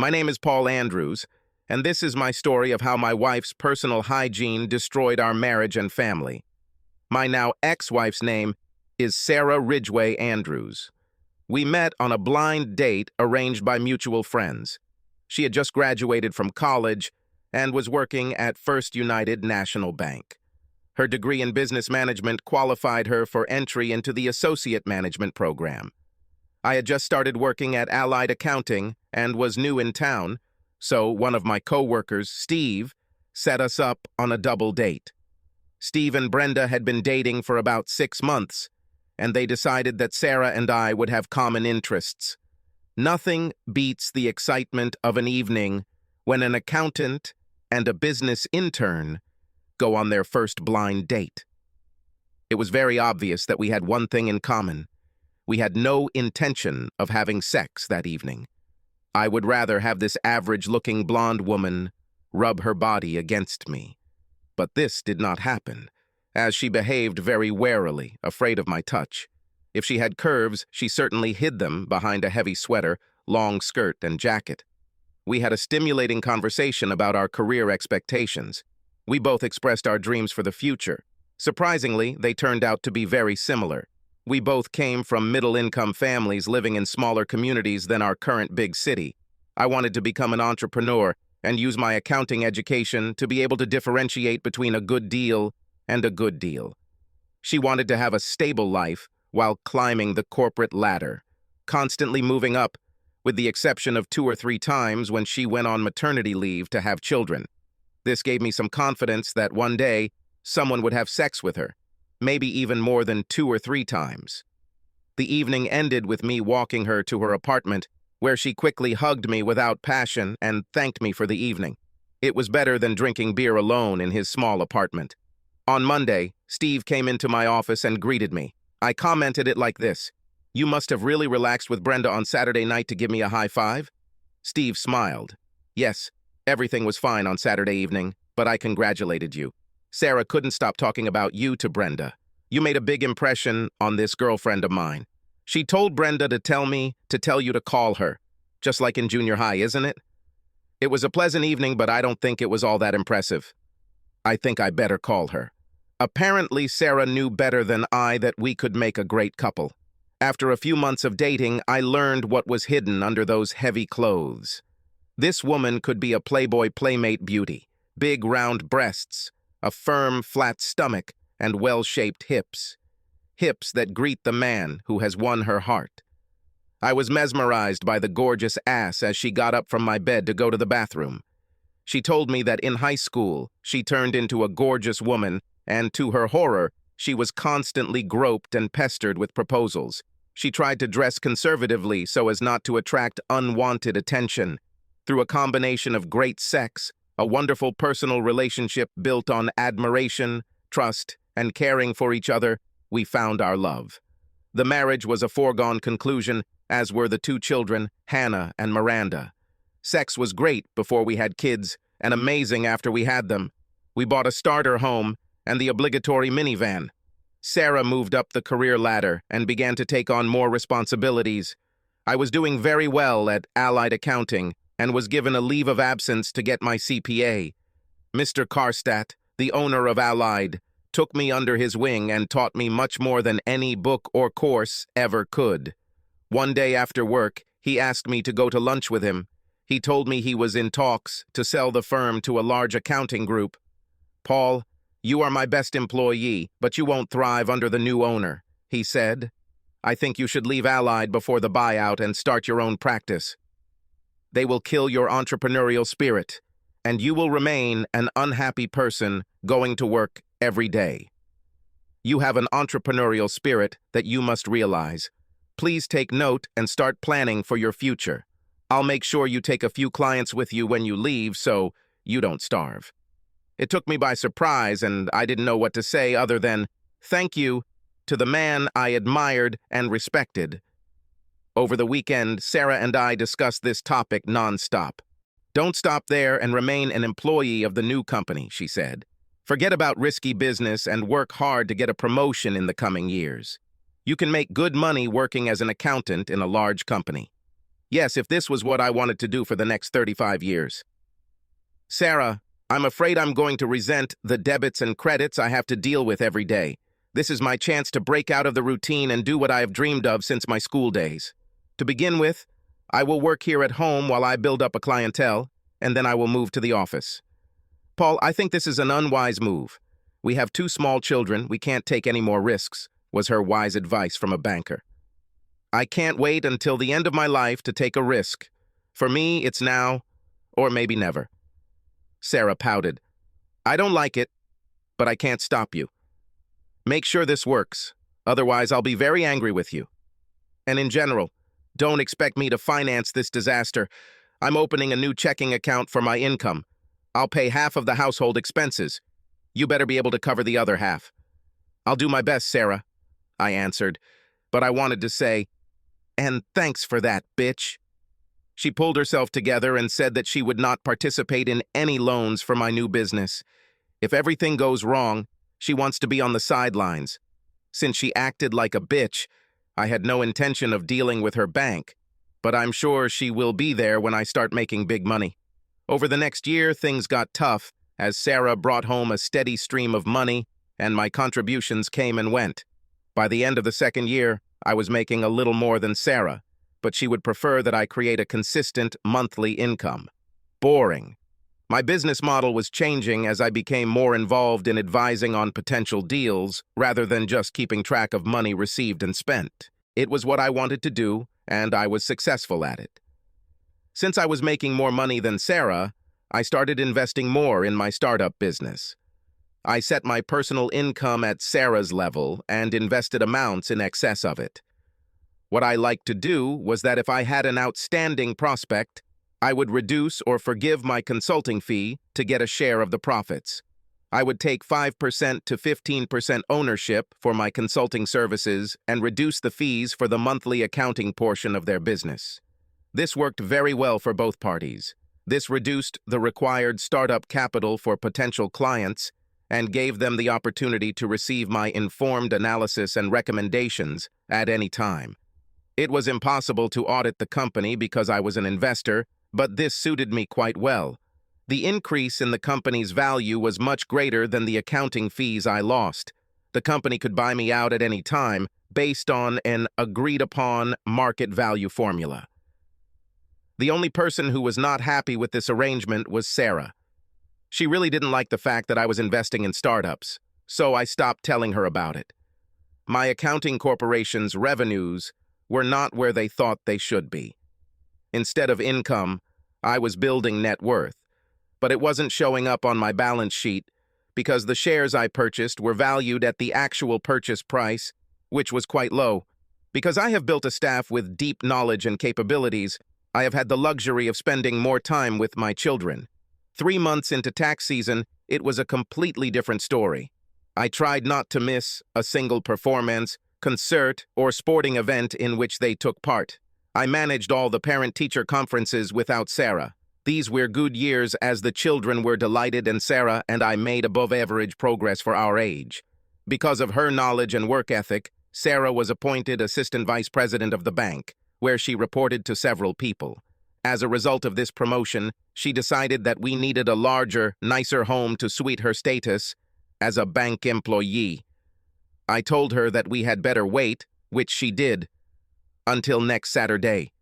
My name is Paul Andrews, and this is my story of how my wife's personal hygiene destroyed our marriage and family. My now ex-wife's name is Sarah Ridgway Andrews. We met on a blind date arranged by mutual friends. She had just graduated from college and was working at First United National Bank. Her degree in business management qualified her for entry into the associate management program. I had just started working at Allied Accounting and was new in town, so one of my coworkers, Steve, set us up on a double date. Steve and Brenda had been dating for about 6 months, and they decided that Sarah and I would have common interests. Nothing beats the excitement of an evening when an accountant and a business intern go on their first blind date. It was very obvious that we had one thing in common. We had no intention of having sex that evening. I would rather have this average-looking blonde woman rub her body against me. But this did not happen, as she behaved very warily, afraid of my touch. If she had curves, she certainly hid them behind a heavy sweater, long skirt, and jacket. We had a stimulating conversation about our career expectations. We both expressed our dreams for the future. Surprisingly, they turned out to be very similar. We both came from middle-income families living in smaller communities than our current big city. I wanted to become an entrepreneur and use my accounting education to be able to differentiate between a good deal and a good deal. She wanted to have a stable life while climbing the corporate ladder, constantly moving up, with the exception of 2 or 3 times when she went on maternity leave to have children. This gave me some confidence that one day someone would have sex with her, maybe even more than 2 or 3 times. The evening ended with me walking her to her apartment, where she quickly hugged me without passion and thanked me for the evening. It was better than drinking beer alone in his small apartment. On Monday, Steve came into my office and greeted me. I commented it like this: "You must have really relaxed with Brenda on Saturday night to give me a high five?" Steve smiled. "Yes, everything was fine on Saturday evening, but I congratulated you. Sarah couldn't stop talking about you to Brenda. You made a big impression on this girlfriend of mine. She told Brenda to tell me to tell you to call her, just like in junior high, isn't it?" It was a pleasant evening, but I don't think it was all that impressive. I think I better call her. Apparently, Sarah knew better than I that we could make a great couple. After a few months of dating, I learned what was hidden under those heavy clothes. This woman could be a Playboy Playmate beauty, big round breasts, a firm, flat stomach, and well-shaped hips. Hips that greet the man who has won her heart. I was mesmerized by the gorgeous ass as she got up from my bed to go to the bathroom. She told me that in high school, she turned into a gorgeous woman, and to her horror, she was constantly groped and pestered with proposals. She tried to dress conservatively so as not to attract unwanted attention. Through a combination of great sex, a wonderful personal relationship built on admiration, trust, and caring for each other, we found our love. The marriage was a foregone conclusion, as were the 2 children, Hannah and Miranda. Sex was great before we had kids, and amazing after we had them. We bought a starter home and the obligatory minivan. Sarah moved up the career ladder and began to take on more responsibilities. I was doing very well at Allied Accounting and was given a leave of absence to get my CPA. Mr. Karstadt, the owner of Allied, took me under his wing and taught me much more than any book or course ever could. One day after work, he asked me to go to lunch with him. He told me he was in talks to sell the firm to a large accounting group. "Paul, you are my best employee, but you won't thrive under the new owner," he said. "I think you should leave Allied before the buyout and start your own practice. They will kill your entrepreneurial spirit, and you will remain an unhappy person going to work every day. You have an entrepreneurial spirit that you must realize. Please take note and start planning for your future. I'll make sure you take a few clients with you when you leave so you don't starve." It took me by surprise, and I didn't know what to say other than thank you to the man I admired and respected. Over the weekend, Sarah and I discussed this topic nonstop. "Don't stop there and remain an employee of the new company," she said. "Forget about risky business and work hard to get a promotion in the coming years. You can make good money working as an accountant in a large company." Yes, if this was what I wanted to do for the next 35 years. Sarah, I'm afraid I'm going to resent the debits and credits I have to deal with every day. This is my chance to break out of the routine and do what I have dreamed of since my school days. To begin with, I will work here at home while I build up a clientele, and then I will move to the office. Paul, I think this is an unwise move. We have 2 small children, we can't take any more risks, was her wise advice from a banker. I can't wait until the end of my life to take a risk. For me, it's now, or maybe never. Sarah pouted. I don't like it, but I can't stop you. Make sure this works, otherwise I'll be very angry with you. And in general, don't expect me to finance this disaster. I'm opening a new checking account for my income. I'll pay half of the household expenses. You better be able to cover the other half. I'll do my best, Sarah, I answered, but I wanted to say, and thanks for that, bitch. She pulled herself together and said that she would not participate in any loans for my new business. If everything goes wrong, she wants to be on the sidelines. Since she acted like a bitch, I had no intention of dealing with her bank, but I'm sure she will be there when I start making big money. Over the next year, things got tough as Sarah brought home a steady stream of money and my contributions came and went. By the end of the second year, I was making a little more than Sarah, but she would prefer that I create a consistent monthly income. Boring. My business model was changing as I became more involved in advising on potential deals rather than just keeping track of money received and spent. It was what I wanted to do, and I was successful at it. Since I was making more money than Sarah, I started investing more in my startup business. I set my personal income at Sarah's level and invested amounts in excess of it. What I liked to do was that if I had an outstanding prospect, I would reduce or forgive my consulting fee to get a share of the profits. I would take 5% to 15% ownership for my consulting services and reduce the fees for the monthly accounting portion of their business. This worked very well for both parties. This reduced the required startup capital for potential clients and gave them the opportunity to receive my informed analysis and recommendations at any time. It was impossible to audit the company because I was an investor, but this suited me quite well. The increase in the company's value was much greater than the accounting fees I lost. The company could buy me out at any time based on an agreed-upon market value formula. The only person who was not happy with this arrangement was Sarah. She really didn't like the fact that I was investing in startups, so I stopped telling her about it. My accounting corporation's revenues were not where they thought they should be. Instead of income, I was building net worth, but it wasn't showing up on my balance sheet because the shares I purchased were valued at the actual purchase price, which was quite low. Because I have built a staff with deep knowledge and capabilities, I have had the luxury of spending more time with my children. 3 months into tax season, it was a completely different story. I tried not to miss a single performance, concert, or sporting event in which they took part. I managed all the parent-teacher conferences without Sarah. These were good years as the children were delighted and Sarah and I made above-average progress for our age. Because of her knowledge and work ethic, Sarah was appointed assistant vice president of the bank, where she reported to several people. As a result of this promotion, she decided that we needed a larger, nicer home to suit her status as a bank employee. I told her that we had better wait, which she did, until next Saturday.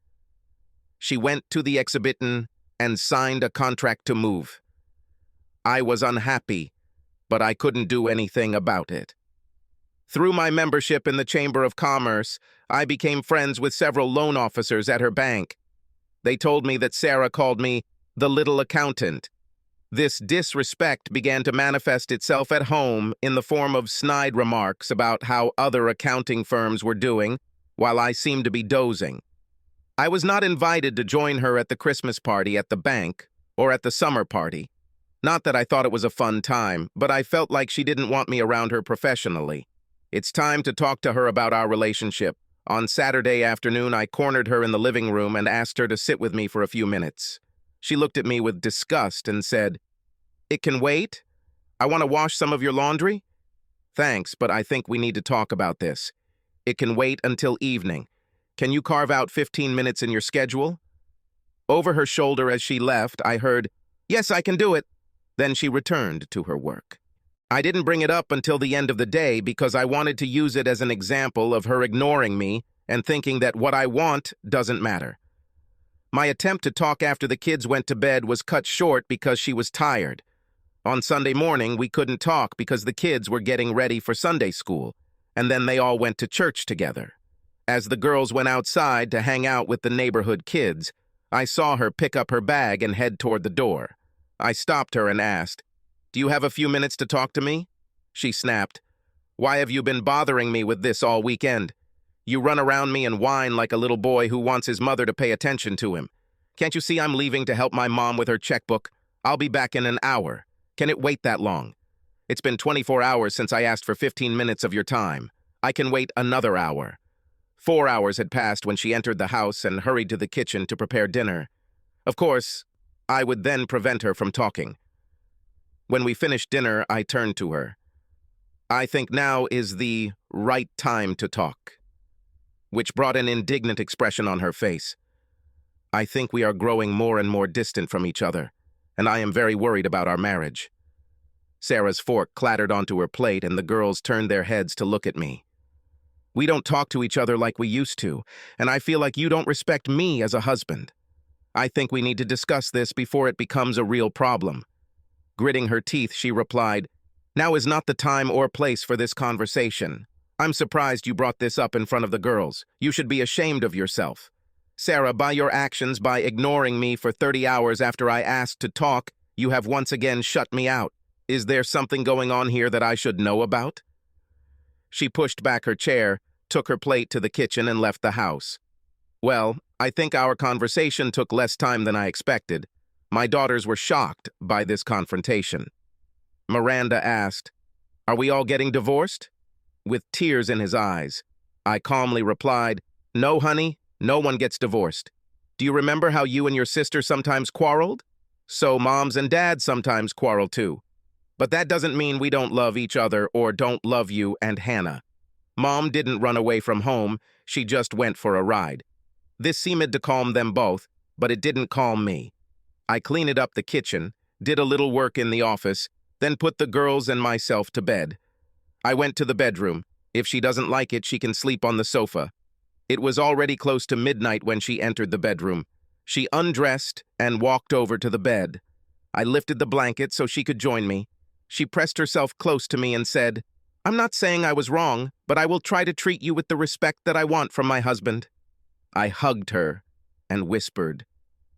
She went to the exhibition and signed a contract to move. I was unhappy, but I couldn't do anything about it. Through my membership in the Chamber of Commerce, I became friends with several loan officers at her bank. They told me that Sarah called me the little accountant. This disrespect began to manifest itself at home in the form of snide remarks about how other accounting firms were doing, while I seemed to be dozing. I was not invited to join her at the Christmas party at the bank or at the summer party. Not that I thought it was a fun time, but I felt like she didn't want me around her professionally. It's time to talk to her about our relationship. On Saturday afternoon, I cornered her in the living room and asked her to sit with me for a few minutes. She looked at me with disgust and said, "It can wait? I want to wash some of your laundry?" "Thanks, but I think we need to talk about this. It can wait until evening. Can you carve out 15 minutes in your schedule? Over her shoulder as she left, I heard, "Yes, I can do it." Then she returned to her work. I didn't bring it up until the end of the day because I wanted to use it as an example of her ignoring me and thinking that what I want doesn't matter. My attempt to talk after the kids went to bed was cut short because she was tired. On Sunday morning, we couldn't talk because the kids were getting ready for Sunday school, and then they all went to church together. As the girls went outside to hang out with the neighborhood kids, I saw her pick up her bag and head toward the door. I stopped her and asked, "Do you have a few minutes to talk to me?" She snapped, "Why have you been bothering me with this all weekend? You run around me and whine like a little boy who wants his mother to pay attention to him. Can't you see I'm leaving to help my mom with her checkbook? I'll be back in an hour. Can it wait that long? It's been 24 hours since I asked for 15 minutes of your time. I can wait another hour." 4 hours had passed when she entered the house and hurried to the kitchen to prepare dinner. Of course, I would then prevent her from talking. When we finished dinner, I turned to her. "I think now is the right time to talk," which brought an indignant expression on her face. "I think we are growing more and more distant from each other, and I am very worried about our marriage." Sarah's fork clattered onto her plate, and the girls turned their heads to look at me. "We don't talk to each other like we used to, and I feel like you don't respect me as a husband. I think we need to discuss this before it becomes a real problem." Gritting her teeth, she replied, "Now is not the time or place for this conversation. I'm surprised you brought this up in front of the girls. You should be ashamed of yourself. Sarah, by your actions, by ignoring me for 30 hours after I asked to talk, you have once again shut me out. Is there something going on here that I should know about?" She pushed back her chair, took her plate to the kitchen, and left the house. Well, I think our conversation took less time than I expected. My daughters were shocked by this confrontation. Miranda asked, "Are we all getting divorced?" With tears in his eyes, I calmly replied, "No, honey, no one gets divorced. Do you remember how you and your sister sometimes quarreled? So moms and dads sometimes quarrel too. But that doesn't mean we don't love each other or don't love you and Hannah. Mom didn't run away from home, she just went for a ride. This seemed to calm them both, but it didn't calm me. I cleaned up the kitchen, did a little work in the office, then put the girls and myself to bed. I went to the bedroom. If she doesn't like it, she can sleep on the sofa. It was already close to midnight when she entered the bedroom. She undressed and walked over to the bed. I lifted the blanket so she could join me. She pressed herself close to me and said, "I'm not saying I was wrong, but I will try to treat you with the respect that I want from my husband." I hugged her and whispered,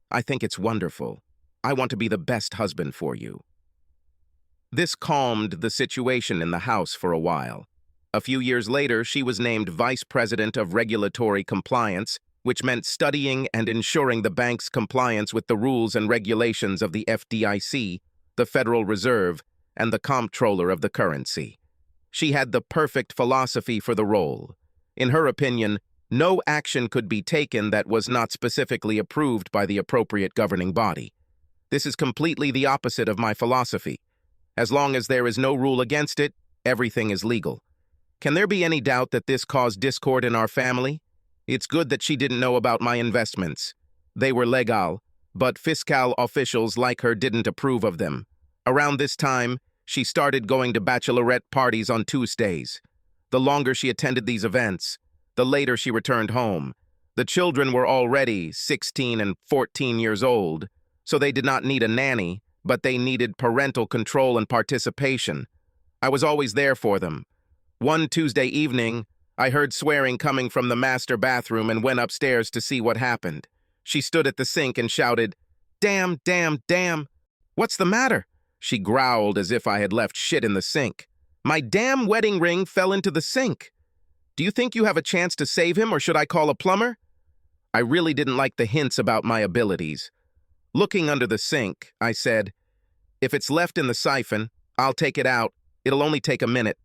"I think it's wonderful. I want to be the best husband for you." This calmed the situation in the house for a while. A few years later, she was named Vice President of Regulatory Compliance, which meant studying and ensuring the bank's compliance with the rules and regulations of the FDIC, the Federal Reserve, and the Comptroller of the Currency. She had the perfect philosophy for the role. In her opinion, no action could be taken that was not specifically approved by the appropriate governing body. This is completely the opposite of my philosophy. As long as there is no rule against it, everything is legal. Can there be any doubt that this caused discord in our family? It's good that she didn't know about my investments. They were legal, but fiscal officials like her didn't approve of them. Around this time, she started going to bachelorette parties on Tuesdays. The longer she attended these events, the later she returned home. The children were already 16 and 14 years old, so they did not need a nanny, but they needed parental control and participation. I was always there for them. One Tuesday evening, I heard swearing coming from the master bathroom and went upstairs to see what happened. She stood at the sink and shouted, "Damn, damn, damn! What's the matter?" She growled as if I had left shit in the sink. "My damn wedding ring fell into the sink. Do you think you have a chance to save him, or should I call a plumber?" I really didn't like the hints about my abilities. Looking under the sink, I said, "If it's left in the siphon, I'll take it out. It'll only take a minute."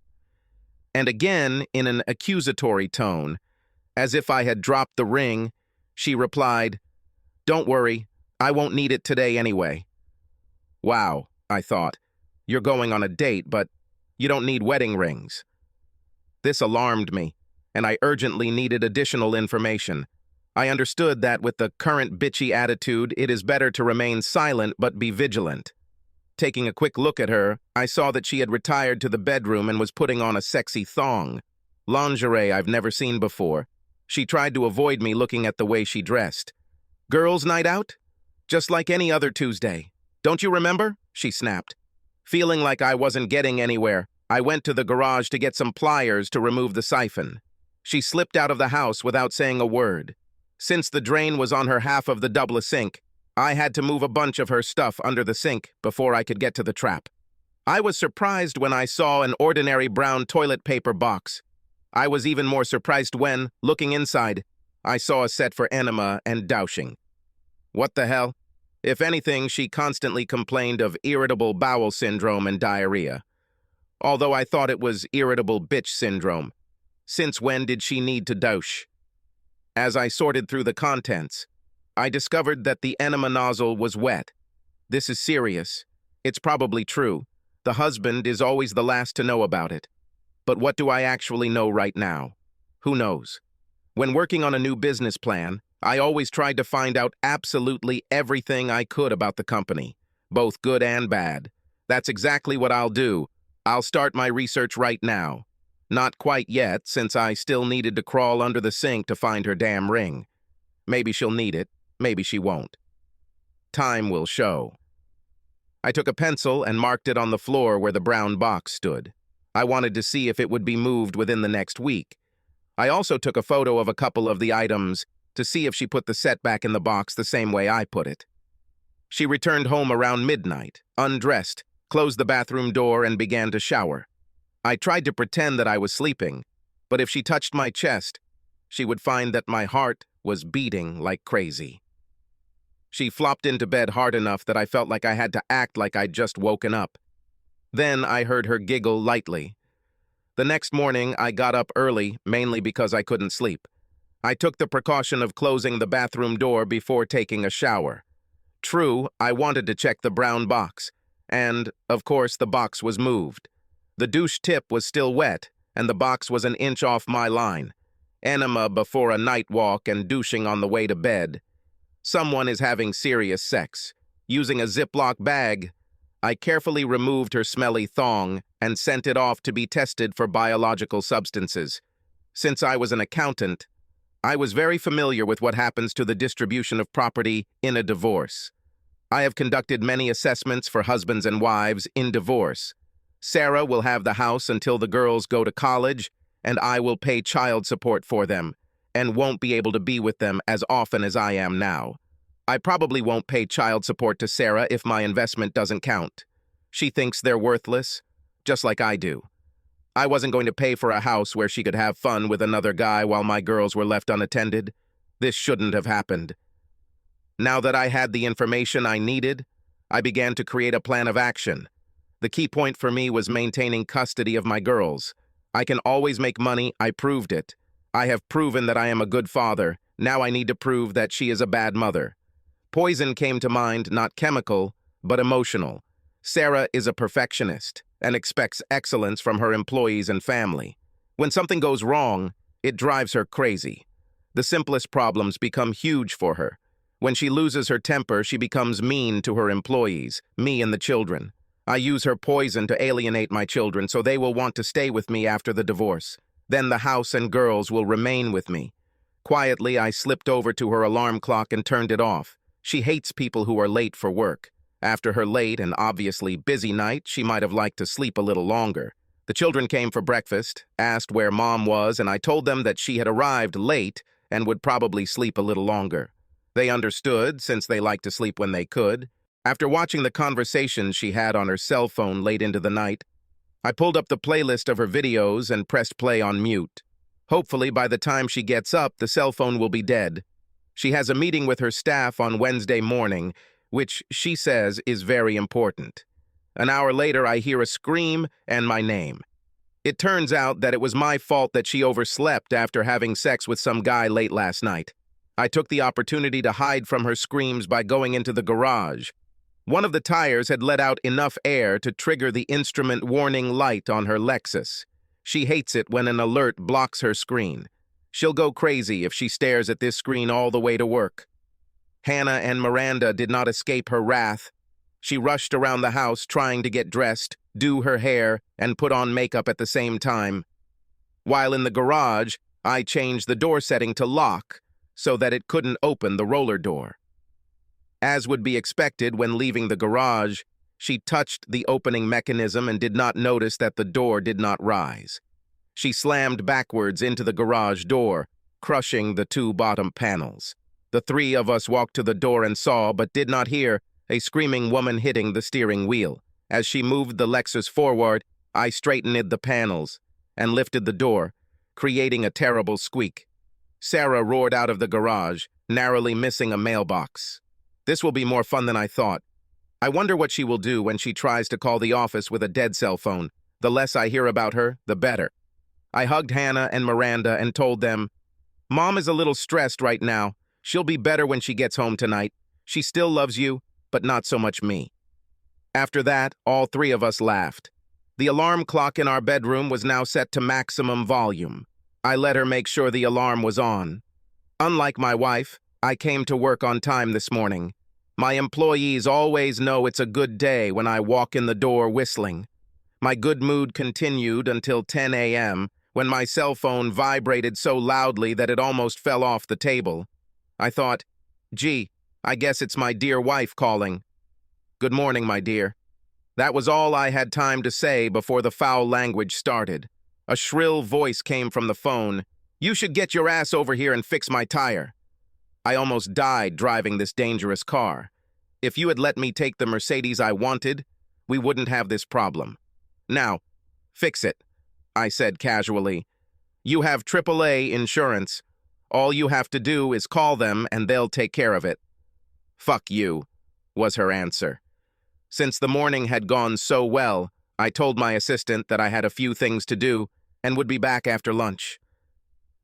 And again, in an accusatory tone, as if I had dropped the ring, she replied, "Don't worry, I won't need it today anyway." Wow, I thought, you're going on a date, but you don't need wedding rings. This alarmed me, and I urgently needed additional information. I understood that with the current bitchy attitude, it is better to remain silent but be vigilant. Taking a quick look at her, I saw that she had retired to the bedroom and was putting on a sexy thong. Lingerie I've never seen before. She tried to avoid me looking at the way she dressed. "Girls' night out? Just like any other Tuesday. Don't you remember?" she snapped. Feeling like I wasn't getting anywhere, I went to the garage to get some pliers to remove the siphon. She slipped out of the house without saying a word. Since the drain was on her half of the double sink, I had to move a bunch of her stuff under the sink before I could get to the trap. I was surprised when I saw an ordinary brown toilet paper box. I was even more surprised when, looking inside, I saw a set for enema and douching. What the hell? If anything, she constantly complained of irritable bowel syndrome and diarrhea. Although I thought it was irritable bitch syndrome. Since when did she need to douche? As I sorted through the contents, I discovered that the enema nozzle was wet. This is serious. It's probably true. The husband is always the last to know about it. But what do I actually know right now? Who knows? When working on a new business plan, I always tried to find out absolutely everything I could about the company, both good and bad. That's exactly what I'll do. I'll start my research right now. Not quite yet, since I still needed to crawl under the sink to find her damn ring. Maybe she'll need it, maybe she won't. Time will show. I took a pencil and marked it on the floor where the brown box stood. I wanted to see if it would be moved within the next week. I also took a photo of a couple of the items to see if she put the set back in the box the same way I put it. She returned home around midnight, undressed, closed the bathroom door, and began to shower. I tried to pretend that I was sleeping, but if she touched my chest, she would find that my heart was beating like crazy. She flopped into bed hard enough that I felt like I had to act like I'd just woken up. Then I heard her giggle lightly. The next morning, I got up early, mainly because I couldn't sleep. I took the precaution of closing the bathroom door before taking a shower. True, I wanted to check the brown box, and, of course, the box was moved. The douche tip was still wet, and the box was an inch off my line. Enema before a night walk and douching on the way to bed. Someone is having serious sex. Using a Ziploc bag, I carefully removed her smelly thong and sent it off to be tested for biological substances. Since I was an accountant, I was very familiar with what happens to the distribution of property in a divorce. I have conducted many assessments for husbands and wives in divorce. Sarah will have the house until the girls go to college, and I will pay child support for them, and won't be able to be with them as often as I am now. I probably won't pay child support to Sarah if my investment doesn't count. She thinks they're worthless, just like I do. I wasn't going to pay for a house where she could have fun with another guy while my girls were left unattended. This shouldn't have happened. Now that I had the information I needed, I began to create a plan of action. The key point for me was maintaining custody of my girls. I can always make money, I proved it. I have proven that I am a good father. Now I need to prove that she is a bad mother. Poison came to mind, not chemical, but emotional. Sarah is a perfectionist and expects excellence from her employees and family. When something goes wrong, it drives her crazy. The simplest problems become huge for her. When she loses her temper, she becomes mean to her employees, me and the children. I use her poison to alienate my children so they will want to stay with me after the divorce. Then the house and girls will remain with me. Quietly, I slipped over to her alarm clock and turned it off. She hates people who are late for work. After her late and obviously busy night, she might have liked to sleep a little longer. The children came for breakfast, asked where Mom was, and I told them that she had arrived late and would probably sleep a little longer. They understood, since they liked to sleep when they could. After watching the conversations she had on her cell phone late into the night, I pulled up the playlist of her videos and pressed play on mute. Hopefully, by the time she gets up, the cell phone will be dead. She has a meeting with her staff on Wednesday morning, which she says is very important. An hour later, I hear a scream and my name. It turns out that it was my fault that she overslept after having sex with some guy late last night. I took the opportunity to hide from her screams by going into the garage. One of the tires had let out enough air to trigger the instrument warning light on her Lexus. She hates it when an alert blocks her screen. She'll go crazy if she stares at this screen all the way to work. Hannah and Miranda did not escape her wrath. She rushed around the house trying to get dressed, do her hair, and put on makeup at the same time. While in the garage, I changed the door setting to lock so that it couldn't open the roller door. As would be expected when leaving the garage, she touched the opening mechanism and did not notice that the door did not rise. She slammed backwards into the garage door, crushing the two bottom panels. The three of us walked to the door and saw, but did not hear, a screaming woman hitting the steering wheel. As she moved the Lexus forward, I straightened the panels and lifted the door, creating a terrible squeak. Sarah roared out of the garage, narrowly missing a mailbox. This will be more fun than I thought. I wonder what she will do when she tries to call the office with a dead cell phone. The less I hear about her, the better. I hugged Hannah and Miranda and told them, "Mom is a little stressed right now. She'll be better when she gets home tonight. She still loves you, but not so much me." After that, all three of us laughed. The alarm clock in our bedroom was now set to maximum volume. I let her make sure the alarm was on. Unlike my wife, I came to work on time this morning. My employees always know it's a good day when I walk in the door whistling. My good mood continued until 10 a.m., when my cell phone vibrated so loudly that it almost fell off the table. I thought, gee, I guess it's my dear wife calling. "Good morning, my dear." That was all I had time to say before the foul language started. A shrill voice came from the phone. "You should get your ass over here and fix my tire." I almost died driving this dangerous car. If you had let me take the Mercedes I wanted, we wouldn't have this problem. "Now, fix it," I said casually. "You have AAA insurance. All you have to do is call them and they'll take care of it." "Fuck you," was her answer. Since the morning had gone so well, I told my assistant that I had a few things to do and would be back after lunch.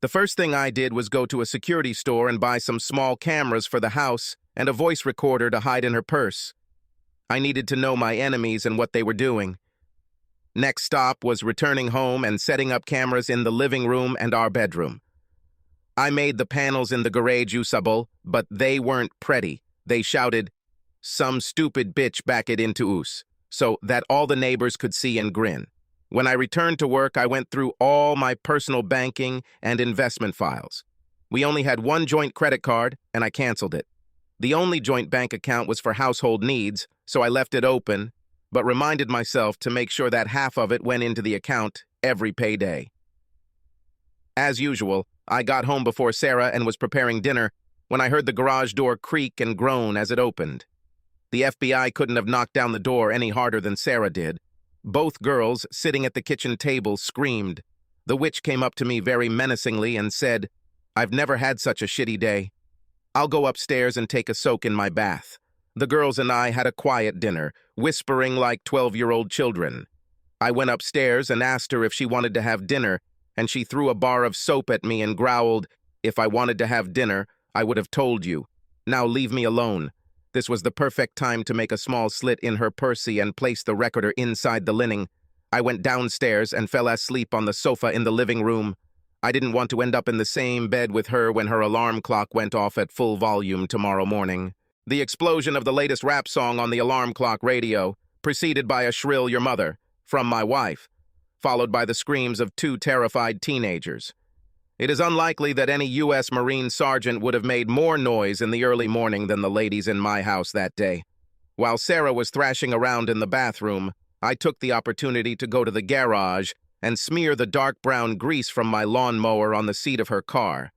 The first thing I did was go to a security store and buy some small cameras for the house and a voice recorder to hide in her purse. I needed to know my enemies and what they were doing. Next stop was returning home and setting up cameras in the living room and our bedroom. I made the panels in the garage usable, but they weren't pretty. They shouted, "Some stupid bitch back it into us," so that all the neighbors could see and grin. When I returned to work, I went through all my personal banking and investment files. We only had one joint credit card, and I canceled it. The only joint bank account was for household needs, so I left it open, but reminded myself to make sure that half of it went into the account every payday. As usual, I got home before Sarah and was preparing dinner when I heard the garage door creak and groan as it opened. The FBI couldn't have knocked down the door any harder than Sarah did. Both girls, sitting at the kitchen table, screamed. The witch came up to me very menacingly and said, "I've never had such a shitty day. I'll go upstairs and take a soak in my bath." The girls and I had a quiet dinner, whispering like 12-year-old children. I went upstairs and asked her if she wanted to have dinner, and she threw a bar of soap at me and growled, "If I wanted to have dinner, I would have told you. Now leave me alone." This was the perfect time to make a small slit in her pursy and place the recorder inside the lining. I went downstairs and fell asleep on the sofa in the living room. I didn't want to end up in the same bed with her when her alarm clock went off at full volume tomorrow morning. The explosion of the latest rap song on the alarm clock radio, preceded by a shrill "Your mother" from my wife, followed by the screams of two terrified teenagers. It is unlikely that any U.S. Marine sergeant would have made more noise in the early morning than the ladies in my house that day. While Sarah was thrashing around in the bathroom, I took the opportunity to go to the garage and smear the dark brown grease from my lawnmower on the seat of her car.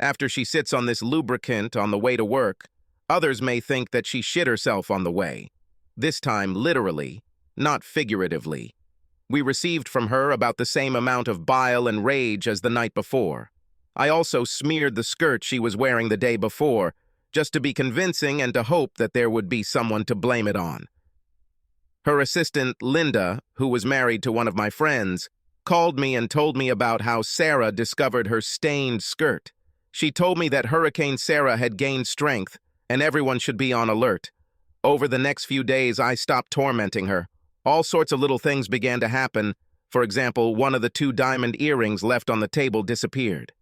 After she sits on this lubricant on the way to work, others may think that she shit herself on the way. This time literally, not figuratively. We received from her about the same amount of bile and rage as the night before. I also smeared the skirt she was wearing the day before, just to be convincing and to hope that there would be someone to blame it on. Her assistant, Linda, who was married to one of my friends, called me and told me about how Sarah discovered her stained skirt. She told me that Hurricane Sarah had gained strength, and everyone should be on alert. Over the next few days, I stopped tormenting her. All sorts of little things began to happen. For example, one of the 2 diamond earrings left on the table disappeared.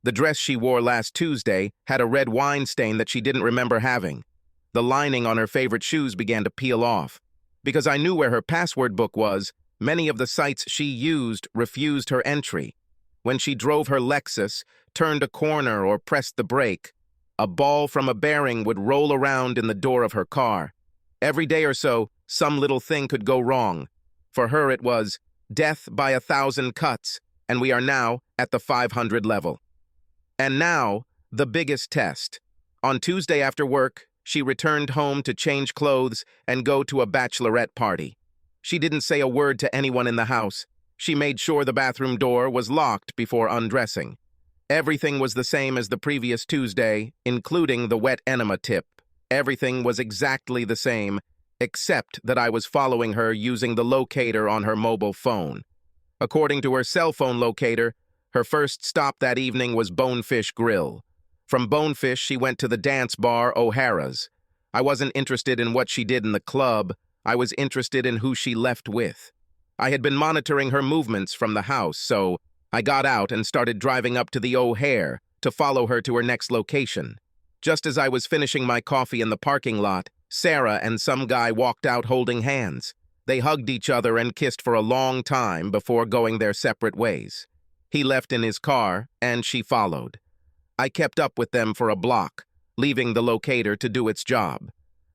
The dress she wore last Tuesday had a red wine stain that she didn't remember having. The lining on her favorite shoes began to peel off. Because I knew where her password book was, many of the sites she used refused her entry. When she drove her Lexus, turned a corner, or pressed the brake, a ball from a bearing would roll around in the door of her car. Every day or so, some little thing could go wrong. For her it was death by 1,000 cuts, and we are now at the 500 level. And now, the biggest test. On Tuesday after work, she returned home to change clothes and go to a bachelorette party. She didn't say a word to anyone in the house. She made sure the bathroom door was locked before undressing. Everything was the same as the previous Tuesday, including the wet enema tip. Everything was exactly the same, except that I was following her using the locator on her mobile phone. According to her cell phone locator, her first stop that evening was Bonefish Grill. From Bonefish, she went to the dance bar O'Hara's. I wasn't interested in what she did in the club. I was interested in who she left with. I had been monitoring her movements from the house, so I got out and started driving up to the O'Hare to follow her to her next location. Just as I was finishing my coffee in the parking lot, Sarah and some guy walked out holding hands. They hugged each other and kissed for a long time before going their separate ways. He left in his car, and she followed. I kept up with them for a block, leaving the locator to do its job.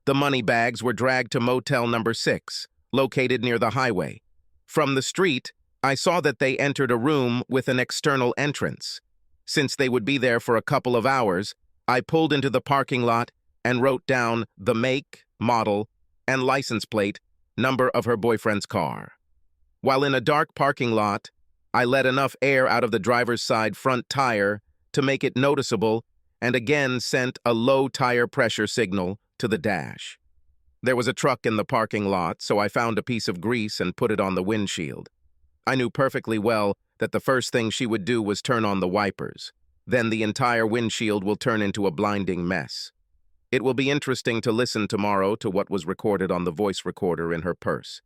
The money bags were dragged to Motel number 6, located near the highway. From the street, I saw that they entered a room with an external entrance. Since they would be there for a couple of hours, I pulled into the parking lot and wrote down the make, model, and license plate number of her boyfriend's car. While in a dark parking lot, I let enough air out of the driver's side front tire to make it noticeable and again sent a low tire pressure signal to the dash. There was a truck in the parking lot, so I found a piece of grease and put it on the windshield. I knew perfectly well that the first thing she would do was turn on the wipers. Then the entire windshield will turn into a blinding mess. It will be interesting to listen tomorrow to what was recorded on the voice recorder in her purse.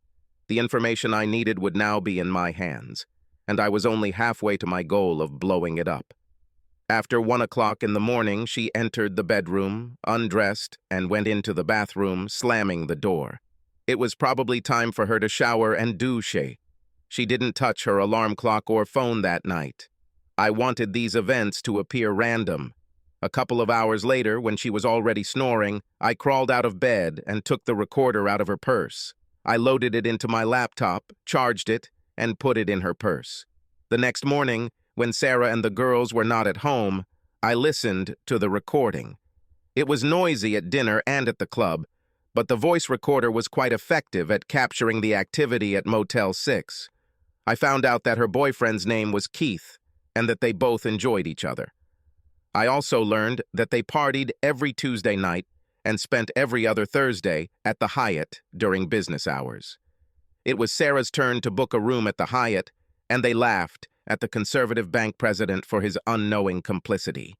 The information I needed would now be in my hands, and I was only halfway to my goal of blowing it up. After 1 o'clock in the morning, she entered the bedroom, undressed, and went into the bathroom, slamming the door. It was probably time for her to shower and douche. She didn't touch her alarm clock or phone that night. I wanted these events to appear random. A couple of hours later, when she was already snoring, I crawled out of bed and took the recorder out of her purse. I loaded it into my laptop, charged it, and put it in her purse. The next morning, when Sarah and the girls were not at home, I listened to the recording. It was noisy at dinner and at the club, but the voice recorder was quite effective at capturing the activity at Motel 6. I found out that her boyfriend's name was Keith, and that they both enjoyed each other. I also learned that they partied every Tuesday night and spent every other Thursday at the Hyatt during business hours. It was Sarah's turn to book a room at the Hyatt, and they laughed at the conservative bank president for his unknowing complicity.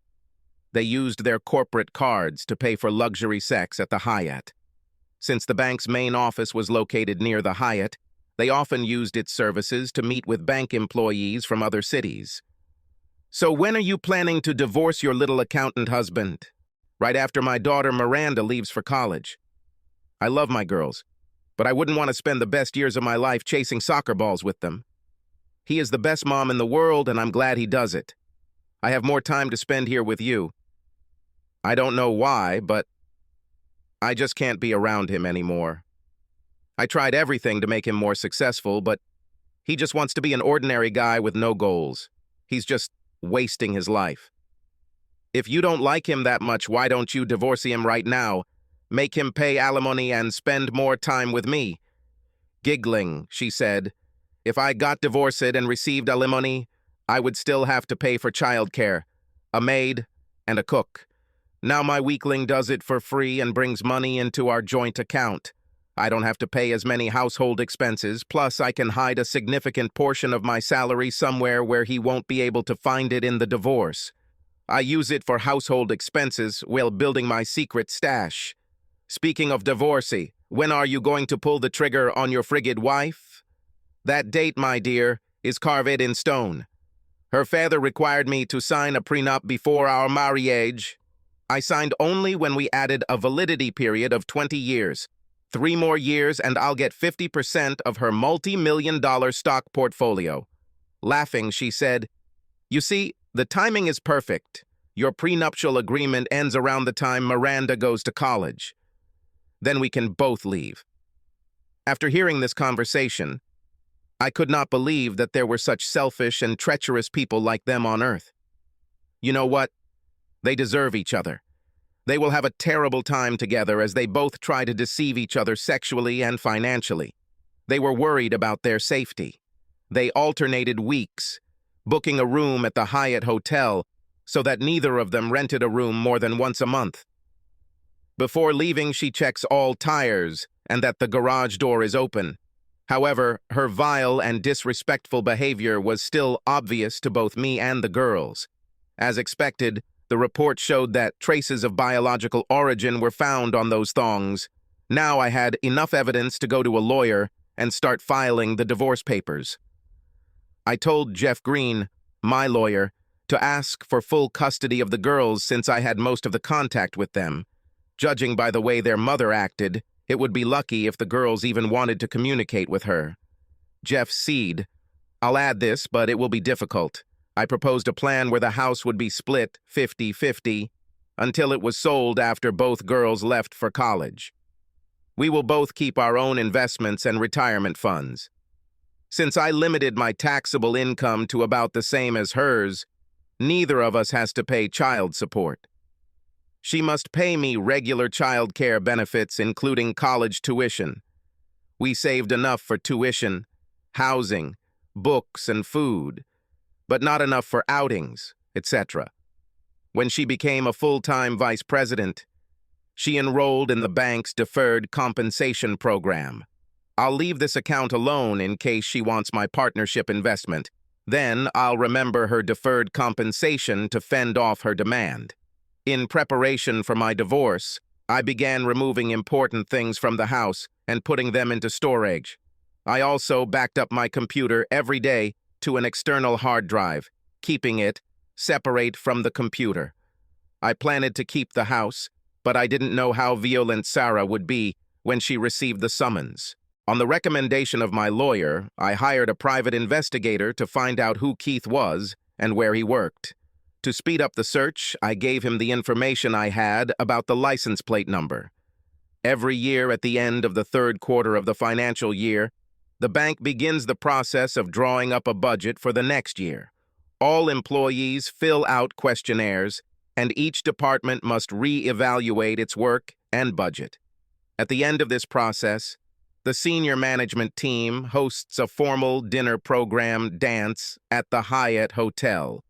They used their corporate cards to pay for luxury sex at the Hyatt. Since the bank's main office was located near the Hyatt, they often used its services to meet with bank employees from other cities. "So when are you planning to divorce your little accountant husband?" "Right after my daughter Miranda leaves for college. I love my girls, but I wouldn't want to spend the best years of my life chasing soccer balls with them. He is the best mom in the world, and I'm glad he does it. I have more time to spend here with you. I don't know why, but I just can't be around him anymore. I tried everything to make him more successful, but he just wants to be an ordinary guy with no goals. He's just wasting his life. If you don't like him that much, why don't you divorce him right now? Make him pay alimony and spend more time with me." Giggling, she said, "If I got divorced and received alimony, I would still have to pay for childcare, a maid, and a cook. Now my weakling does it for free and brings money into our joint account. I don't have to pay as many household expenses, plus I can hide a significant portion of my salary somewhere where he won't be able to find it in the divorce. I use it for household expenses while building my secret stash. Speaking of divorcee, when are you going to pull the trigger on your frigid wife? That date, my dear, is carved in stone. Her father required me to sign a prenup before our marriage. I signed only when we added a validity period of 20 years. 3 more years and I'll get 50% of her multi-million-dollar stock portfolio. Laughing, she said, "You see, the timing is perfect. Your prenuptial agreement ends around the time Miranda goes to college. Then we can both leave." After hearing this conversation, I could not believe that there were such selfish and treacherous people like them on Earth. You know what? They deserve each other. They will have a terrible time together as they both try to deceive each other sexually and financially. They were worried about their safety. They alternated weeks, booking a room at the Hyatt Hotel so that neither of them rented a room more than once a month. Before leaving, she checks all tires and that the garage door is open. However, her vile and disrespectful behavior was still obvious to both me and the girls. As expected, the report showed that traces of biological origin were found on those thongs. Now I had enough evidence to go to a lawyer and start filing the divorce papers. I told Jeff Green, my lawyer, to ask for full custody of the girls since I had most of the contact with them. Judging by the way their mother acted, it would be lucky if the girls even wanted to communicate with her. Jeff said, "I'll add this, but it will be difficult. I proposed a plan where the house would be split 50-50 until it was sold after both girls left for college. We will both keep our own investments and retirement funds. Since I limited my taxable income to about the same as hers, neither of us has to pay child support. She must pay me regular child care benefits, including college tuition. We saved enough for tuition, housing, books, and food, but not enough for outings, etc. When she became a full-time vice president, she enrolled in the bank's deferred compensation program. I'll leave this account alone in case she wants my partnership investment. Then I'll remember her deferred compensation to fend off her demand. In preparation for my divorce, I began removing important things from the house and putting them into storage. I also backed up my computer every day to an external hard drive, keeping it separate from the computer. I planned to keep the house, but I didn't know how violent Sarah would be when she received the summons. On the recommendation of my lawyer, I hired a private investigator to find out who Keith was and where he worked. To speed up the search, I gave him the information I had about the license plate number. Every year at the end of the third quarter of the financial year, the bank begins the process of drawing up a budget for the next year. All employees fill out questionnaires, and each department must re-evaluate its work and budget. At the end of this process, the senior management team hosts a formal dinner program dance at the Hyatt Hotel.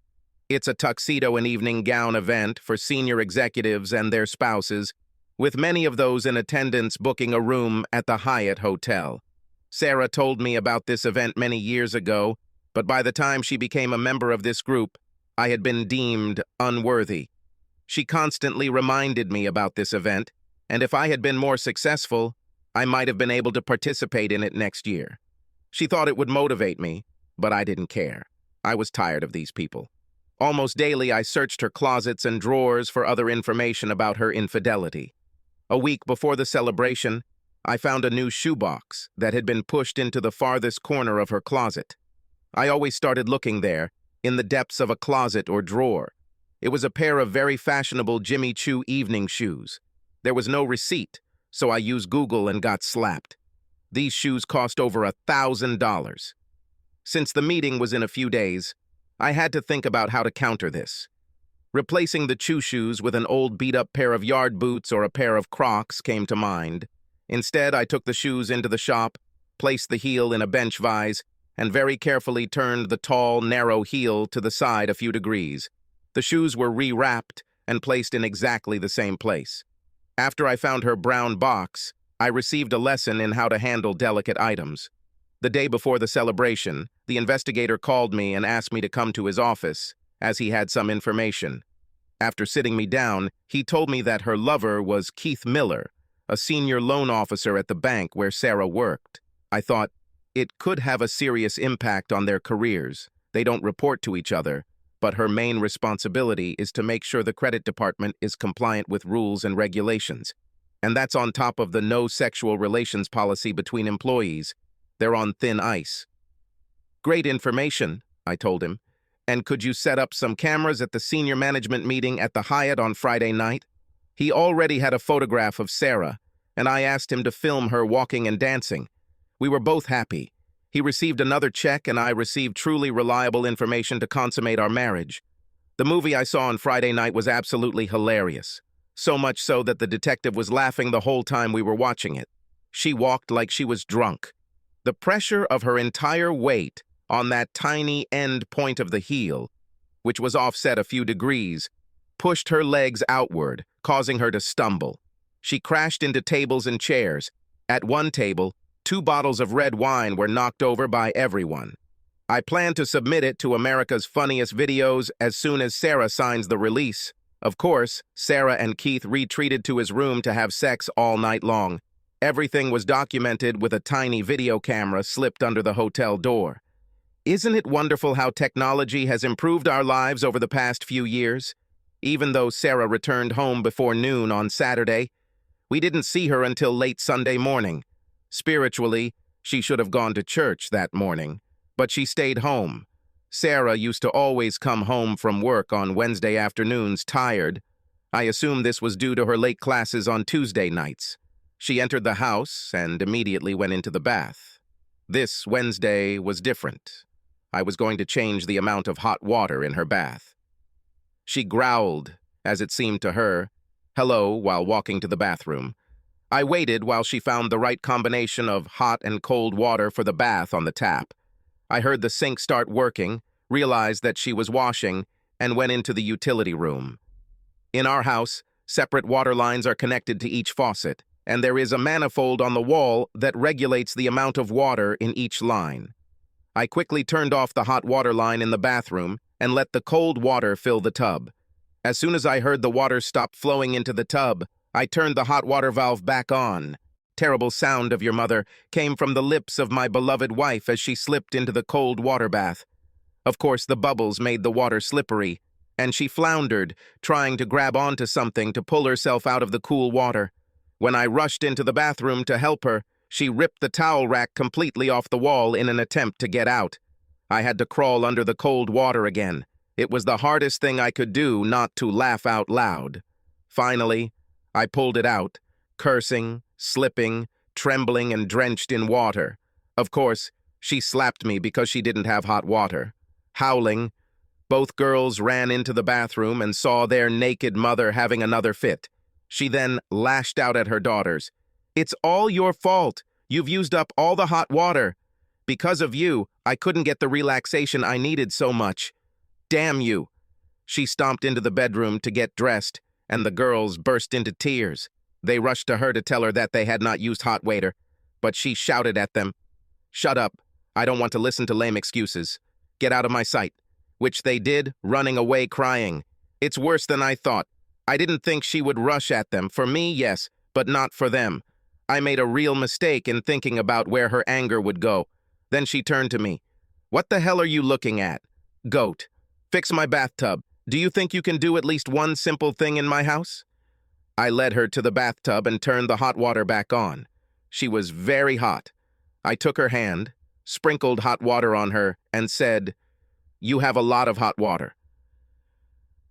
It's a tuxedo and evening gown event for senior executives and their spouses, with many of those in attendance booking a room at the Hyatt Hotel. Sarah told me about this event many years ago, but by the time she became a member of this group, I had been deemed unworthy. She constantly reminded me about this event, and if I had been more successful, I might have been able to participate in it next year. She thought it would motivate me, but I didn't care. I was tired of these people. Almost daily, I searched her closets and drawers for other information about her infidelity. A week before the celebration, I found a new shoebox that had been pushed into the farthest corner of her closet. I always started looking there, in the depths of a closet or drawer. It was a pair of very fashionable Jimmy Choo evening shoes. There was no receipt, so I used Google and got slapped. These shoes cost over $1,000. Since the meeting was in a few days, I had to think about how to counter this. Replacing the Choo shoes with an old beat-up pair of yard boots or a pair of Crocs came to mind. Instead, I took the shoes into the shop, placed the heel in a bench vise, and very carefully turned the tall, narrow heel to the side a few degrees. The shoes were re-wrapped and placed in exactly the same place. After I found her brown box, I received a lesson in how to handle delicate items. The day before the celebration, the investigator called me and asked me to come to his office, as he had some information. After sitting me down, he told me that her lover was Keith Miller, a senior loan officer at the bank where Sarah worked. I thought, It could have a serious impact on their careers. They don't report to each other, but her main responsibility is to make sure the credit department is compliant with rules and regulations. And that's on top of the no sexual relations policy between employees. They're on thin ice. Great information, I told him. And could you set up some cameras at the senior management meeting at the Hyatt on Friday night? He already had a photograph of Sarah, and I asked him to film her walking and dancing. We were both happy. He received another check, and I received truly reliable information to consummate our marriage. The movie I saw on Friday night was absolutely hilarious. So much so that the detective was laughing the whole time we were watching it. She walked like she was drunk. The pressure of her entire weight on that tiny end point of the heel, which was offset a few degrees, pushed her legs outward, causing her to stumble. She crashed into tables and chairs. At one table, 2 bottles of red wine were knocked over by everyone. I plan to submit it to America's Funniest Videos as soon as Sarah signs the release. Of course, Sarah and Keith retreated to his room to have sex all night long. Everything was documented with a tiny video camera slipped under the hotel door. Isn't it wonderful how technology has improved our lives over the past few years? Even though Sarah returned home before noon on Saturday, we didn't see her until late Sunday morning. Spiritually, she should have gone to church that morning, but she stayed home. Sarah used to always come home from work on Wednesday afternoons tired. I assume this was due to her late classes on Tuesday nights. She entered the house and immediately went into the bath. This Wednesday was different. I was going to change the amount of hot water in her bath. She growled, as it seemed to her, hello, while walking to the bathroom. I waited while she found the right combination of hot and cold water for the bath on the tap. I heard the sink start working, realized that she was washing, and went into the utility room. In our house, separate water lines are connected to each faucet, and there is a manifold on the wall that regulates the amount of water in each line. I quickly turned off the hot water line in the bathroom and let the cold water fill the tub. As soon as I heard the water stop flowing into the tub, I turned the hot water valve back on. Terrible sound of your mother came from the lips of my beloved wife as she slipped into the cold water bath. Of course, the bubbles made the water slippery, and she floundered, trying to grab onto something to pull herself out of the cool water. When I rushed into the bathroom to help her, she ripped the towel rack completely off the wall in an attempt to get out. I had to crawl under the cold water again. It was the hardest thing I could do not to laugh out loud. Finally, I pulled it out, cursing, slipping, trembling, and drenched in water. Of course, she slapped me because she didn't have hot water. Howling, both girls ran into the bathroom and saw their naked mother having another fit. She then lashed out at her daughters. It's all your fault. You've used up all the hot water. Because of you, I couldn't get the relaxation I needed so much. Damn you. She stomped into the bedroom to get dressed, and the girls burst into tears. They rushed to her to tell her that they had not used hot water, but she shouted at them, "Shut up. I don't want to listen to lame excuses. Get out of my sight." Which they did, running away crying. It's worse than I thought. I didn't think she would rush at them. For me, yes, but not for them. I made a real mistake in thinking about where her anger would go. Then she turned to me. "What the hell are you looking at? Goat. Fix my bathtub. Do you think you can do at least one simple thing in my house?" I led her to the bathtub and turned the hot water back on. She was very hot. I took her hand, sprinkled hot water on her, and said, "You have a lot of hot water."